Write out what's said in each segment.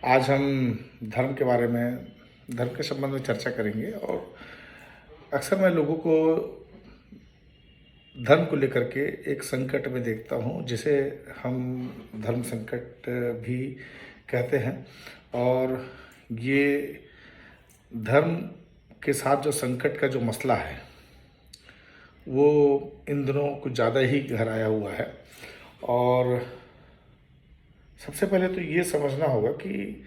आज हम धर्म के बारे में, धर्म के संबंध में चर्चा करेंगे। और अक्सर मैं लोगों को धर्म को लेकर के एक संकट में देखता हूँ, जिसे हम धर्म संकट भी कहते हैं। और ये धर्म के साथ जो संकट का जो मसला है वो इन दिनों कुछ ज़्यादा ही गहराया हुआ है। और सबसे पहले तो ये समझना होगा कि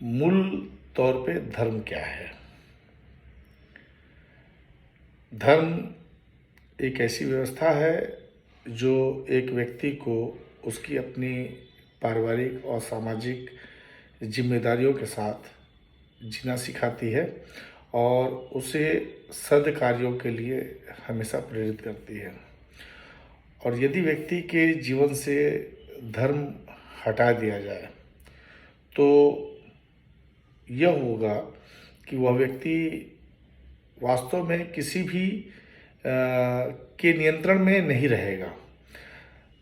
मूल तौर पे धर्म क्या है। धर्म एक ऐसी व्यवस्था है जो एक व्यक्ति को उसकी अपनी पारिवारिक और सामाजिक जिम्मेदारियों के साथ जीना सिखाती है और उसे सद्कार्यों के लिए हमेशा प्रेरित करती है। और यदि व्यक्ति के जीवन से धर्म हटा दिया जाए तो यह होगा कि वह व्यक्ति वास्तव में किसी भी के नियंत्रण में नहीं रहेगा।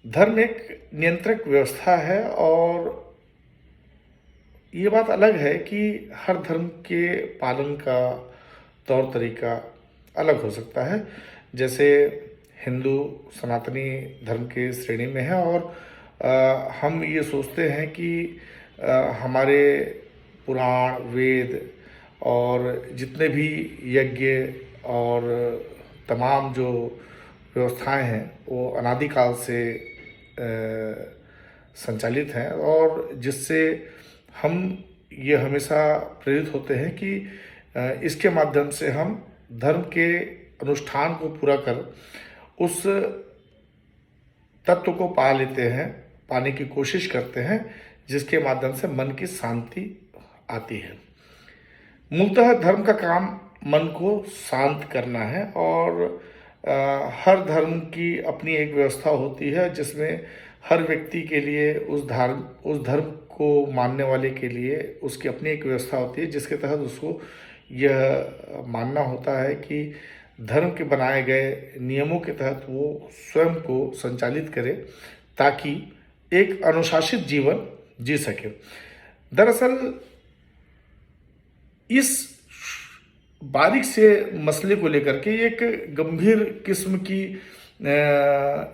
धर्म एक नियंत्रक व्यवस्था है और ये बात अलग है कि हर धर्म के पालन का तौर तरीका अलग हो सकता है। जैसे हिंदू सनातनी धर्म के श्रेणी में है और हम ये सोचते हैं कि हमारे पुराण वेद और जितने भी यज्ञ और तमाम जो व्यवस्थाएं हैं वो अनादिकाल से संचालित हैं और जिससे हम ये हमेशा प्रेरित होते हैं कि इसके माध्यम से हम धर्म के अनुष्ठान को पूरा कर उस तत्व को पा लेते हैं, पाने की कोशिश करते हैं, जिसके माध्यम से मन की शांति आती है। मूलतः धर्म का काम मन को शांत करना है और हर धर्म की अपनी एक व्यवस्था होती है जिसमें हर व्यक्ति के लिए उस धर्म को मानने वाले के लिए उसकी अपनी एक व्यवस्था होती है, जिसके तहत उसको यह मानना होता है कि धर्म के बनाए गए नियमों के तहत वो स्वयं को संचालित करे ताकि एक अनुशासित जीवन जी सके। दरअसल इस बारीक से मसले को लेकर के एक गंभीर किस्म की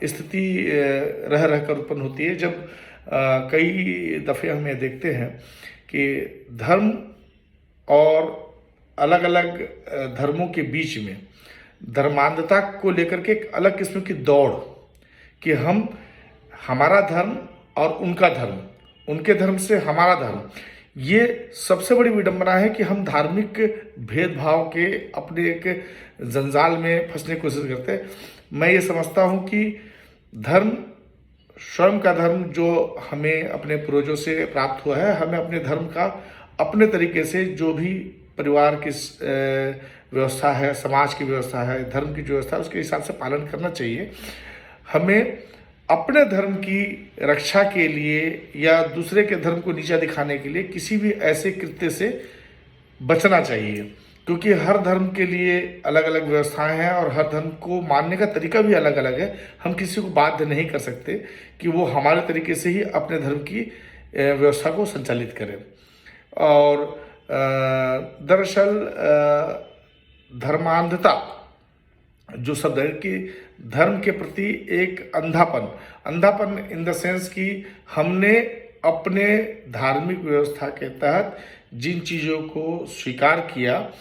स्थिति रहकर उत्पन्न होती है जब कई दफ़े हम ये देखते हैं कि धर्म और अलग अलग धर्मों के बीच में धर्मांधता को लेकर के एक अलग किस्म की दौड़ कि हम हमारा धर्म और उनका धर्म, उनके धर्म से हमारा धर्म, ये सबसे बड़ी विडंबना है कि हम धार्मिक भेदभाव के अपने एक जंजाल में फंसने की कोशिश करते हैं। मैं ये समझता हूँ कि धर्म स्वयं का धर्म जो हमें अपने पूर्वजों से प्राप्त हुआ है, हमें अपने धर्म का अपने तरीके से जो भी परिवार की व्यवस्था है, समाज की व्यवस्था है, धर्म की जो व्यवस्था है उसके हिसाब से पालन करना चाहिए। हमें अपने धर्म की रक्षा के लिए या दूसरे के धर्म को नीचा दिखाने के लिए किसी भी ऐसे कृत्य से बचना चाहिए, क्योंकि हर धर्म के लिए अलग अलग व्यवस्थाएं हैं और हर धर्म को मानने का तरीका भी अलग अलग है। हम किसी को बाध्य नहीं कर सकते कि वो हमारे तरीके से ही अपने धर्म की व्यवस्था को संचालित करें। और दरअसल धर्मांधता जो शब्द है कि धर्म के प्रति एक अंधापन इन द सेंस कि हमने अपने धार्मिक व्यवस्था के तहत जिन चीज़ों को स्वीकार किया,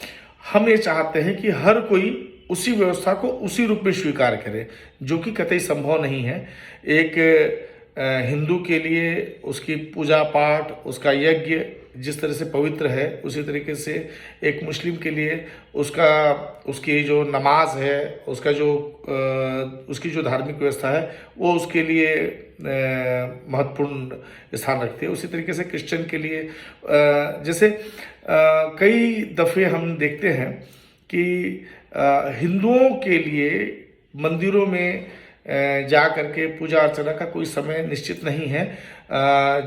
हम ये चाहते हैं कि हर कोई उसी व्यवस्था को उसी रूप में स्वीकार करे, जो कि कतई संभव नहीं है। एक हिंदू के लिए उसकी पूजा पाठ, उसका यज्ञ जिस तरह से पवित्र है, उसी तरीके से एक मुस्लिम के लिए उसकी जो नमाज है, उसकी जो धार्मिक व्यवस्था है वो उसके लिए महत्वपूर्ण स्थान रखती है। उसी तरीके से क्रिश्चियन के लिए जैसे कई दफ़े हम देखते हैं कि हिंदुओं के लिए मंदिरों में जा करके पूजा अर्चना का कोई समय निश्चित नहीं है।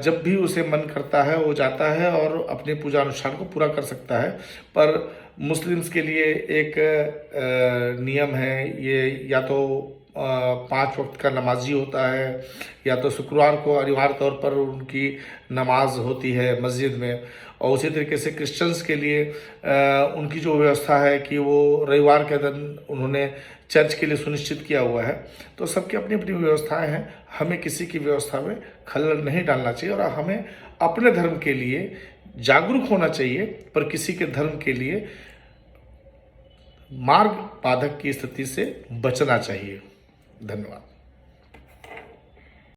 जब भी उसे मन करता है वो जाता है और अपने पूजा अनुष्ठान को पूरा कर सकता है। पर मुस्लिम्स के लिए एक नियम है, ये या तो 5 वक्त का नमाजी होता है, या तो शुक्रवार को अनिवार्य तौर पर उनकी नमाज होती है मस्जिद में। और उसी तरीके से क्रिश्चियंस के लिए उनकी जो व्यवस्था है कि वो रविवार के दिन उन्होंने चर्च के लिए सुनिश्चित किया हुआ है। तो सबकी अपनी अपनी व्यवस्थाएं हैं, हमें किसी की व्यवस्था में खलल नहीं डालना चाहिए, और हमें अपने धर्म के लिए जागरूक होना चाहिए, पर किसी के धर्म के लिए मार्ग बाधक की स्थिति से बचना चाहिए। धन्यवाद।